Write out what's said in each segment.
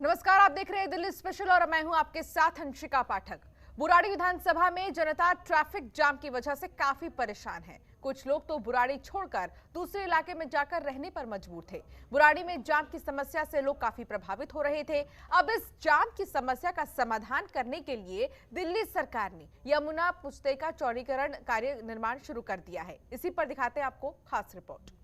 नमस्कार, आप देख रहे हैं दिल्ली स्पेशल और मैं हूं आपके साथ अंशिका पाठक। बुराड़ी विधानसभा में जनता ट्रैफिक जाम की वजह से काफी परेशान है। कुछ लोग तो बुराड़ी छोड़कर दूसरे इलाके में जाकर रहने पर मजबूर थे। बुराड़ी में जाम की समस्या से लोग काफी प्रभावित हो रहे थे। अब इस जाम की समस्या का समाधान करने के लिए दिल्ली सरकार ने यमुना पुस्तिका चौड़ीकरण कार्य निर्माण शुरू कर दिया है। इसी पर दिखाते हैं आपको खास रिपोर्ट।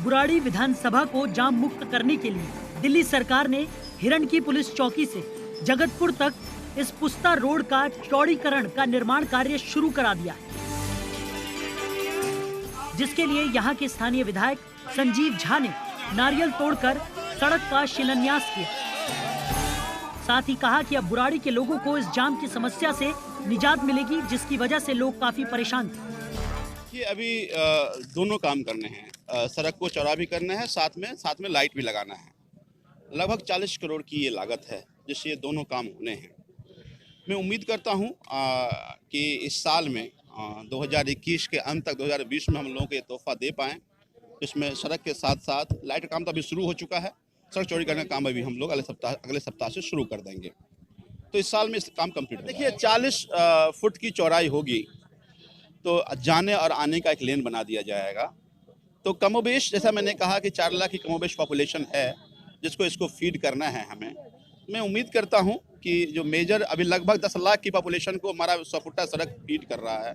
बुराड़ी विधानसभा को जाम मुक्त करने के लिए दिल्ली सरकार ने हिरण की पुलिस चौकी से जगतपुर तक इस पुस्ता रोड का चौड़ीकरण का निर्माण कार्य शुरू करा दिया है, जिसके लिए यहां के स्थानीय विधायक संजीव झा ने नारियल तोड़कर सड़क का शिलान्यास किया। साथ ही कहा कि अब बुराड़ी के लोगों को इस जाम की समस्या से निजात मिलेगी, जिसकी वजह से लोग काफी परेशान थे। ये अभी दोनों काम करने हैं, सड़क को चौड़ा भी करना है, साथ में लाइट भी लगाना है। लगभग 40 करोड़ की ये लागत है, जिससे ये दोनों काम होने हैं। मैं उम्मीद करता हूं कि इस साल में 2021 के अंत तक 2020 में हम लोगों को ये तोहफा दे पाएं, जिसमें सड़क के साथ साथ लाइट का काम तो अभी शुरू हो चुका है। सड़क चौड़ीकरण का काम अभी हम लोग अगले सप्ताह से शुरू कर देंगे, तो इस साल में इस काम कंप्लीट। देखिए 40 फुट की चौड़ाई होगी, तो जाने और आने का एक लेन बना दिया जाएगा। तो कमोबेश, जैसा मैंने कहा कि 4 लाख की कमोबेश पॉपुलेशन है, जिसको इसको फीड करना है हमें। मैं उम्मीद करता हूं कि जो मेजर अभी लगभग 10 लाख की पॉपुलेशन को हमारा 100 फुटा सड़क फीड कर रहा है,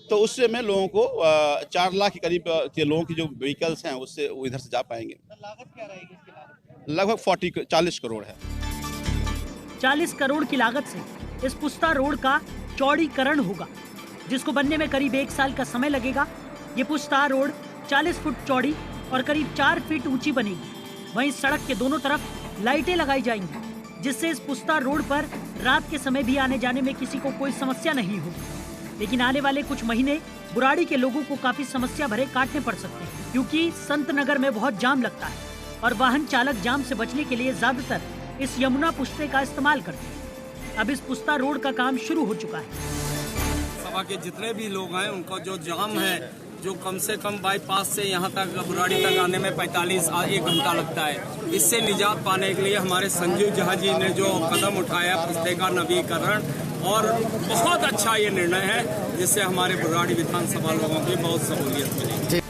तो उससे मैं लोगों को 4 लाख के करीब के लोगों की जो व्हीकल्स हैं उससे वो इधर से जा पाएंगे। लागत क्या रहेगी इसकी? लागत लगभग 40 करोड़ है। 40 करोड़ की लागत से इस पुस्ता रोड का चौड़ीकरण होगा, जिसको बनने में करीब 1 साल का समय लगेगा। ये पुस्ता रोड 40 फुट चौड़ी और करीब 4 फीट ऊंची बनेगी। वहीं सड़क के दोनों तरफ लाइटें लगाई जाएंगी, जिससे इस पुस्ता रोड पर रात के समय भी आने जाने में किसी को कोई समस्या नहीं होगी। लेकिन आने वाले कुछ महीने बुराड़ी के लोगों को काफी समस्या भरे काटने पड़ सकते हैं, क्योंकि संत नगर में बहुत जाम लगता है और वाहन चालक जाम से बचने के लिए ज्यादातर इस यमुना पुस्ते का इस्तेमाल करते हैं। अब इस पुस्ता रोड का काम शुरू हो चुका है। सभा के जितने भी लोग हैं, उनका जो जाम है, जो कम से कम बाईपास से यहाँ तक बुराड़ी तक आने में 1 घंटा लगता है, इससे निजात पाने के लिए हमारे संजीव झा जी ने जो कदम उठाया पुस्तिका नवीकरण, और बहुत अच्छा ये निर्णय है, जिससे हमारे बुराड़ी विधानसभा लोगों की बहुत सहूलियत मिलेगी।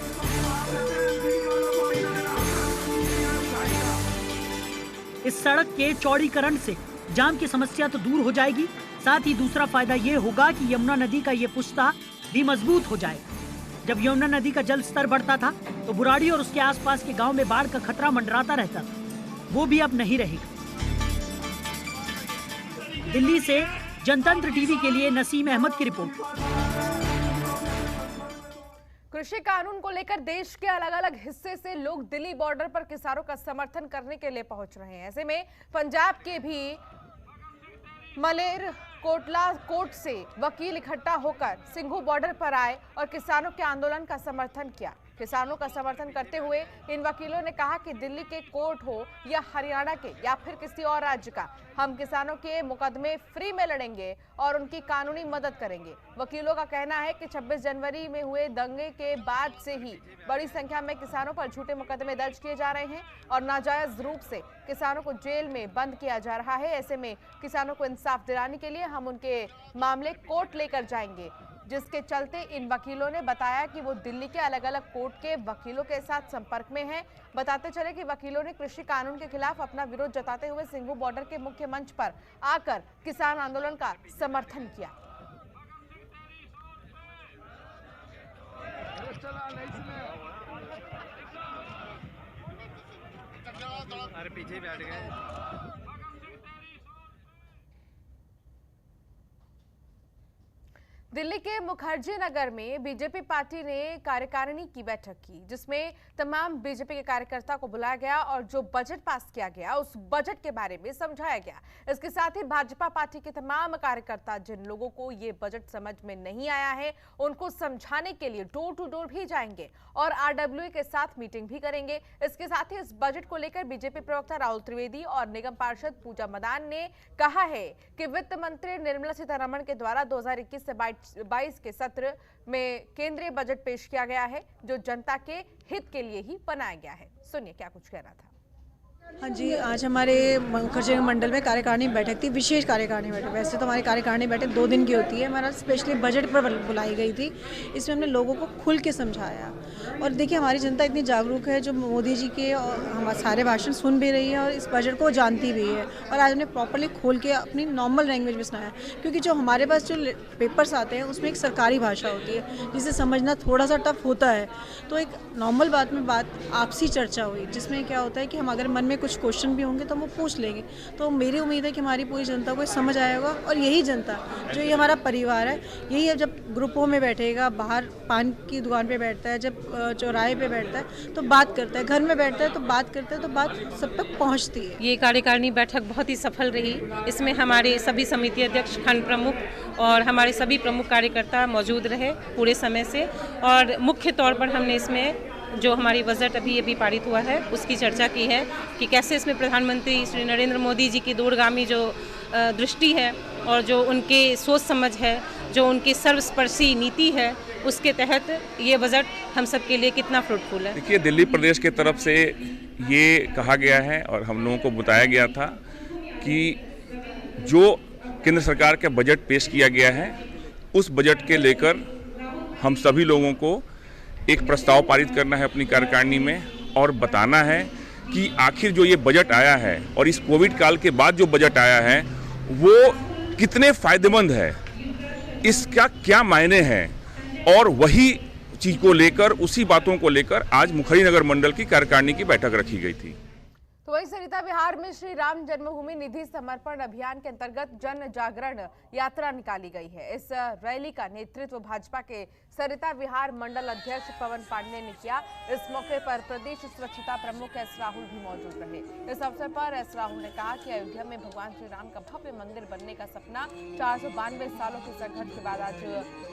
इस सड़क के चौड़ीकरण से जाम की समस्या तो दूर हो जाएगी, साथ ही दूसरा फायदा ये होगा कि यमुना नदी का ये पुस्ता भी मजबूत हो जाएगा। जब यमुना नदी का जल स्तर बढ़ता था तो बुराड़ी और उसके आसपास के गांव में बाढ़ का खतरा मंडराता रहता था, वो भी अब नहीं रहेगा। दिल्ली से जनतंत्र टीवी के लिए नसीम अहमद की रिपोर्ट। कृषि कानून को लेकर देश के अलग अलग हिस्से से लोग दिल्ली बॉर्डर पर किसानों का समर्थन करने के लिए पहुंच रहे हैं। ऐसे में पंजाब के भी मलेर कोटला कोट से वकील इकट्ठा होकर सिंघू बॉर्डर पर आए और किसानों के आंदोलन का समर्थन किया। किसानों का समर्थन करते हुए इन वकीलों ने कहा कि दिल्ली के कोर्ट हो या हरियाणा के या फिर किसी और राज्य का, हम किसानों के मुकदमे फ्री में लड़ेंगे और उनकी कानूनी मदद करेंगे। वकीलों का कहना है कि 26 जनवरी में हुए दंगे के बाद से ही बड़ी संख्या में किसानों पर झूठे मुकदमे दर्ज किए जा रहे हैं और नाजायज रूप से किसानों को जेल में बंद किया जा रहा है। ऐसे में किसानों को इंसाफ दिलाने के लिए हम उनके मामले कोर्ट लेकर जाएंगे, जिसके चलते इन वकीलों ने बताया कि वो दिल्ली के अलग अलग कोर्ट के वकीलों के साथ संपर्क में हैं। बताते चले कि वकीलों ने कृषि कानून के खिलाफ अपना विरोध जताते हुए सिंघू बॉर्डर के मुख्य मंच पर आकर किसान आंदोलन का समर्थन किया। अरे पीछे बैठ गए। दिल्ली के मुखर्जी नगर में बीजेपी पार्टी ने कार्यकारिणी की बैठक की, जिसमें तमाम बीजेपी के कार्यकर्ता को बुलाया गया और जो बजट पास किया गया उस बजट के बारे में समझाया गया। इसके साथ ही भाजपा पार्टी के तमाम कार्यकर्ता, जिन लोगों को ये बजट समझ में नहीं आया है, उनको समझाने के लिए डोर टू डोर भी जाएंगे और आरडब्ल्यूए के साथ मीटिंग भी करेंगे। इसके साथ ही इस बजट को लेकर बीजेपी प्रवक्ता राहुल त्रिवेदी और निगम पार्षद पूजा मदान ने कहा है कि वित्त मंत्री निर्मला सीतारमण के द्वारा 2021 से 22 2022 के सत्र में केंद्रीय बजट पेश किया गया है, जो जनता के हित के लिए ही बनाया गया है। सुनिए क्या कुछ कहना था। हाँ जी, आज हमारे मुखर्जी मंडल में कार्यकारिणी बैठक थी, विशेष कार्यकारिणी बैठक। वैसे तो हमारी कार्यकारिणी बैठक 2 दिन की होती है, हमारा स्पेशली बजट पर बुलाई गई थी। इसमें हमने लोगों को खुल के समझाया और देखिए हमारी जनता इतनी जागरूक है जो मोदी जी के और हमारे सारे भाषण सुन भी रही है और इस बजट को जानती भी है। और आज हमने प्रॉपरली खोल के अपनी नॉर्मल लैंग्वेज में सुनाया, क्योंकि जो हमारे पास जो पेपर्स आते हैं उसमें एक सरकारी भाषा होती है जिसे समझना थोड़ा सा टफ होता है। तो एक नॉर्मल बात में आपसी चर्चा हुई, जिसमें क्या होता है कि हम अगर मन में कुछ क्वेश्चन भी होंगे तो वो पूछ लेंगे। तो मेरी उम्मीद है कि हमारी पूरी जनता को समझ आएगा और यही जनता जो ये हमारा परिवार है, यही है जब ग्रुपों में बैठेगा, बाहर पान की दुकान पे बैठता है, जब चौराहे पे बैठता है तो बात करता है, घर में बैठता है तो बात करता है, तो बात सब तक पहुंचती है। ये कार्यकारिणी बैठक बहुत ही सफल रही। इसमें हमारे सभी समिति अध्यक्ष, खंड प्रमुख और हमारे सभी प्रमुख कार्यकर्ता मौजूद रहे पूरे समय से। और मुख्य तौर पर हमने इसमें जो हमारी बजट अभी पारित हुआ है उसकी चर्चा की है कि कैसे इसमें प्रधानमंत्री श्री नरेंद्र मोदी जी की दूरगामी जो दृष्टि है और जो उनके सोच समझ है, जो उनकी सर्वस्पर्शी नीति है, उसके तहत ये बजट हम सब के लिए कितना फ्रूटफुल है। देखिए, दिल्ली प्रदेश के तरफ से ये कहा गया है और हम लोगों को बताया गया था कि जो केंद्र सरकार का बजट पेश किया गया है उस बजट के लेकर हम सभी लोगों को एक प्रस्ताव पारित करना है अपनी कार्यकारिणी में और बताना है कि आखिर जो ये बजट आया है और इस कोविड काल के बाद जो बजट आया है वो कितने फायदेमंद है, इसका क्या मायने हैं। और वही चीज़ को लेकर, उसी बातों को लेकर आज मुखर्जी नगर मंडल की कार्यकारिणी की बैठक रखी गई थी। तो वहीं सरिता विहार में श्री राम जन्मभूमि निधि समर्पण अभियान के अंतर्गत जन जागरण यात्रा निकाली गई है। इस रैली का नेतृत्व भाजपा के सरिता विहार मंडल अध्यक्ष पवन पांडे ने किया। इस मौके पर प्रदेश स्वच्छता प्रमुख एस राहुल भी मौजूद रहे। इस अवसर पर एस राहुल ने कहा कि अयोध्या में भगवान श्री राम का भव्य मंदिर बनने का सपना 492 सालों के संघर्ष के बाद आज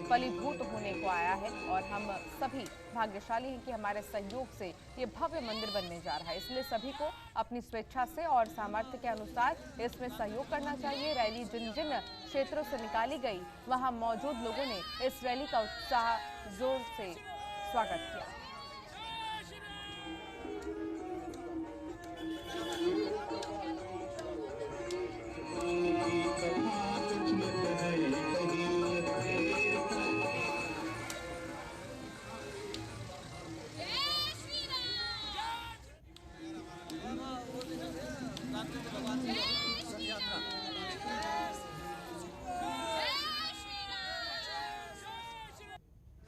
फलीभूत होने को आया है और हम सभी भाग्यशाली हैं कि हमारे सहयोग से ये भव्य मंदिर बनने जा रहा है। इसलिए सभी को अपनी स्वेच्छा से और सामर्थ्य के अनुसार इसमें सहयोग करना चाहिए। रैली जिन जिन क्षेत्रों से निकाली गई वहां मौजूद लोगों ने इस रैली का उत्साह जोर से स्वागत किया।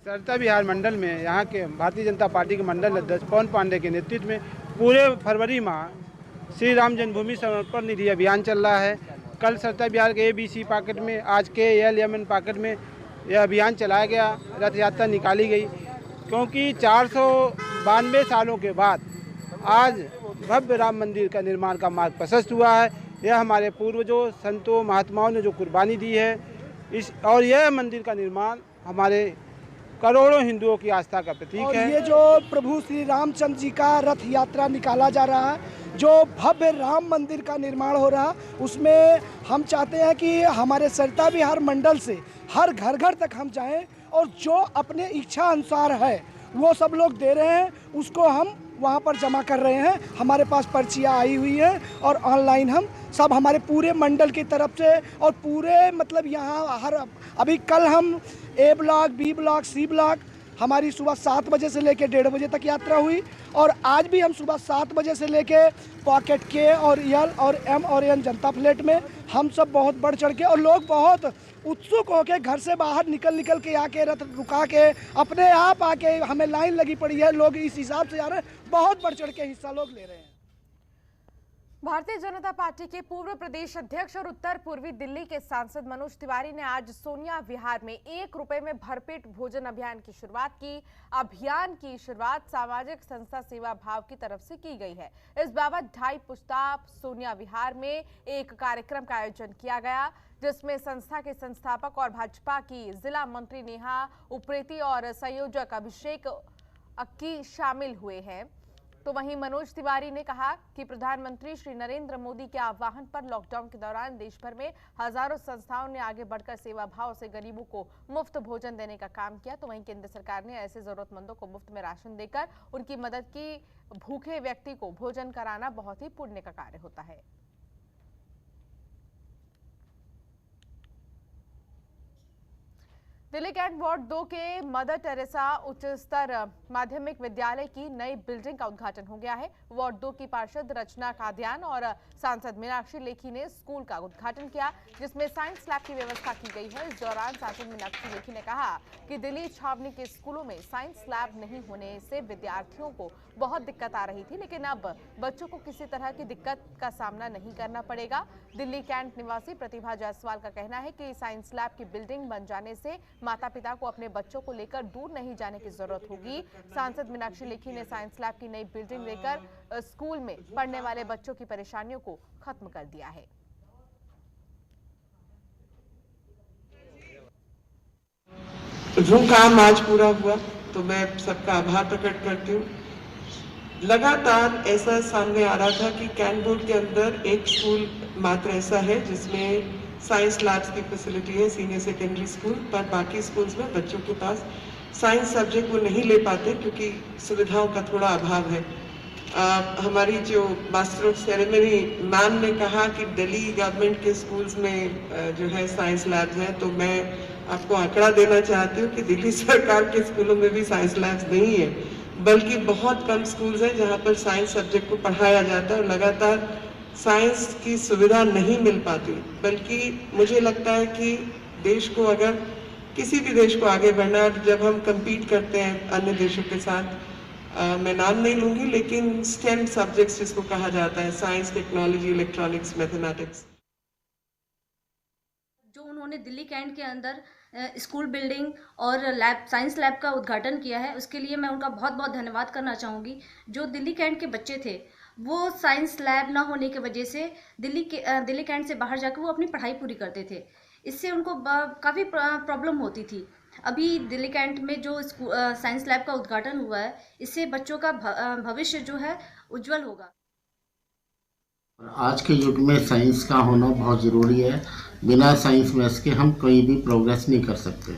सरिता विहार मंडल में यहाँ के भारतीय जनता पार्टी के मंडल अध्यक्ष पवन पांडे के नेतृत्व में पूरे फरवरी माह श्री राम जन्मभूमि समर्पण निधि अभियान चल रहा है। कल सरिता विहार के ABC पाकेट में, आज के LMN पाकेट में यह अभियान चलाया गया, रथ यात्रा निकाली गई, क्योंकि 492 सालों के बाद आज भव्य राम मंदिर का निर्माण का मार्ग प्रशस्त हुआ है। यह हमारे पूर्वजों, संतों, महात्माओं ने जो कुर्बानी दी है और यह मंदिर का निर्माण हमारे करोड़ों हिंदुओं की आस्था का प्रतीक और है। ये जो प्रभु श्री रामचंद्र जी का रथ यात्रा निकाला जा रहा है, जो भव्य राम मंदिर का निर्माण हो रहा है, उसमें हम चाहते हैं कि हमारे सरिता विहार मंडल से हर घर घर तक हम जाएं और जो अपने इच्छा अनुसार है वो सब लोग दे रहे हैं, उसको हम वहाँ पर जमा कर रहे हैं। हमारे पास पर्चियाँ आई हुई हैं और ऑनलाइन हम सब हमारे पूरे मंडल की तरफ से और पूरे मतलब यहाँ अभी कल हम A block, B block, C block हमारी सुबह 7 बजे से लेकर 1:30 बजे तक यात्रा हुई और आज भी हम सुबह 7 बजे से लेकर पॉकेट K और L और M और N जनता फ्लैट में हम सब बहुत बढ़ चढ़ के और लोग बहुत उत्सुक होकर घर से बाहर निकल के आके रथ रुका के अपने आप आके हमें लाइन लगी पड़ी है। लोग इस हिसाब से जा रहे हैं, बहुत बढ़ चढ़ के हिस्सा लोग ले रहे हैं। भारतीय जनता पार्टी के पूर्व प्रदेश अध्यक्ष और उत्तर पूर्वी दिल्ली के सांसद मनोज तिवारी ने आज सोनिया विहार में 1 रुपए में भरपेट भोजन अभियान की शुरुआत की। अभियान की शुरुआत सामाजिक संस्था सेवा भाव की तरफ से की गई है। इस बाबत 2.5 पुस्ताप सोनिया विहार में एक कार्यक्रम का आयोजन किया गया, जिसमें संस्था के संस्थापक और भाजपा की जिला मंत्री नेहा उप्रेती और संयोजक अभिषेक अक्की शामिल हुए हैं। तो वहीं मनोज तिवारी ने कहा कि प्रधानमंत्री श्री नरेंद्र मोदी के आह्वान पर लॉकडाउन के दौरान देश भर में हजारों संस्थाओं ने आगे बढ़कर सेवा भाव से गरीबों को मुफ्त भोजन देने का काम किया। तो वहीं केंद्र सरकार ने ऐसे जरूरतमंदों को मुफ्त में राशन देकर उनकी मदद की। भूखे व्यक्ति को भोजन कराना बहुत ही पुण्य का कार्य होता है। दिल्ली कैंट वार्ड 2 के मदर टेरेसा उच्च स्तर माध्यमिक विद्यालय की नई बिल्डिंग का उद्घाटन हो गया है। वार्ड 2 की पार्षद रचना कादियान और सांसद मीनाक्षी लेखी ने स्कूल का उद्घाटन किया, जिसमें साइंस लैब की व्यवस्था की गई है। इस दौरान सांसद मीनाक्षी लेखी ने कहा कि दिल्ली छावनी के स्कूलों में साइंस लैब नहीं होने से विद्यार्थियों को बहुत दिक्कत आ रही थी, लेकिन अब बच्चों को किसी तरह की दिक्कत का सामना नहीं करना पड़ेगा। दिल्ली कैंट निवासी प्रतिभा जायसवाल का कहना है कि साइंस लैब की बिल्डिंग बन जाने से माता पिता को अपने बच्चों को लेकर दूर नहीं जाने की जरूरत होगी। सांसद मीनाक्षी लेखी ने साइंस लैब की नई बिल्डिंग लेकर स्कूल में पढ़ने वाले बच्चों की परेशानियों को खत्म कर दिया है। जो काम आज पूरा हुआ तो मैं सबका आभार प्रकट करती हूँ। लगातार ऐसा सामने आ रहा था कि कैंट बोर्ड के अंदर एक स्कूल मात्र ऐसा है जिसमें साइंस लैब्स की फैसिलिटी है, सीनियर सेकेंडरी स्कूल, पर बाकी स्कूल्स में बच्चों के पास साइंस सब्जेक्ट वो नहीं ले पाते क्योंकि सुविधाओं का थोड़ा अभाव है। हमारी जो मास्टर ऑफ सेरेमनी मैम ने कहा कि दिल्ली गवर्नमेंट के स्कूल्स में जो है साइंस लैब्स हैं, तो मैं आपको आंकड़ा देना चाहती हूँ कि दिल्ली सरकार के स्कूलों में भी साइंस लैब्स नहीं है, बल्कि बहुत कम स्कूल्स हैं जहाँ पर साइंस सब्जेक्ट को पढ़ाया जाता है और लगातार साइंस की सुविधा नहीं मिल पाती। बल्कि मुझे लगता है कि देश को, अगर किसी भी देश को आगे बढ़ना, जब हम compete करते हैं अन्य देशों के साथ, मैं नाम नहीं लूंगी, लेकिन स्टेम सब्जेक्ट्स जिसको कहा जाता है, साइंस, टेक्नोलॉजी, इलेक्ट्रॉनिक्स, मैथमेटिक्स, जो उन्होंने दिल्ली कैंट के अंदर स्कूल बिल्डिंग और लैब, साइंस लैब का उद्घाटन किया है, उसके लिए मैं उनका बहुत बहुत धन्यवाद करना चाहूँगी। जो दिल्ली कैंट के बच्चे थे वो साइंस लैब ना होने की वजह से दिल्ली कैंट से बाहर जाकर वो अपनी पढ़ाई पूरी करते थे। इससे उनको काफ़ी प्रॉब्लम होती थी। अभी दिल्ली कैंट में जो साइंस लैब का उद्घाटन हुआ है, इससे बच्चों का भविष्य जो है उज्जवल होगा। आज के युग में साइंस का होना बहुत ज़रूरी है। बिना साइंस मैथ्स के हम कोई भी प्रोग्रेस नहीं कर सकते।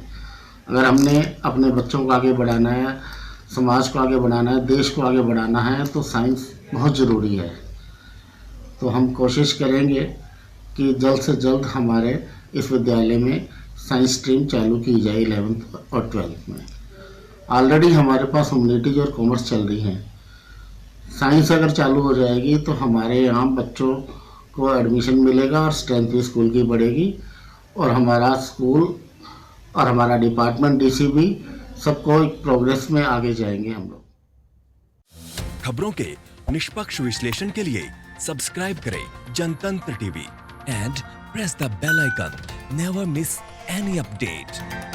अगर हमने अपने बच्चों को आगे बढ़ाना है, समाज को आगे बढ़ाना है, देश को आगे बढ़ाना है, तो साइंस बहुत ज़रूरी है। तो हम कोशिश करेंगे कि जल्द से जल्द हमारे इस विद्यालय में साइंस स्ट्रीम चालू की जाए 11th और 12th में। ऑलरेडी हमारे पास ह्यूमैनिटीज और कॉमर्स चल रही हैं। साइंस अगर चालू हो जाएगी तो हमारे यहाँ बच्चों को एडमिशन मिलेगा और स्ट्रेंथ भी स्कूल की बढ़ेगी, और हमारा स्कूल और हमारा डिपार्टमेंट डीसी भी सबको एक प्रोग्रेस में आगे जाएंगे हम लोग। खबरों के निष्पक्ष विश्लेषण के लिए सब्सक्राइब करें Jantantra TV and press the bell icon. Never miss any update.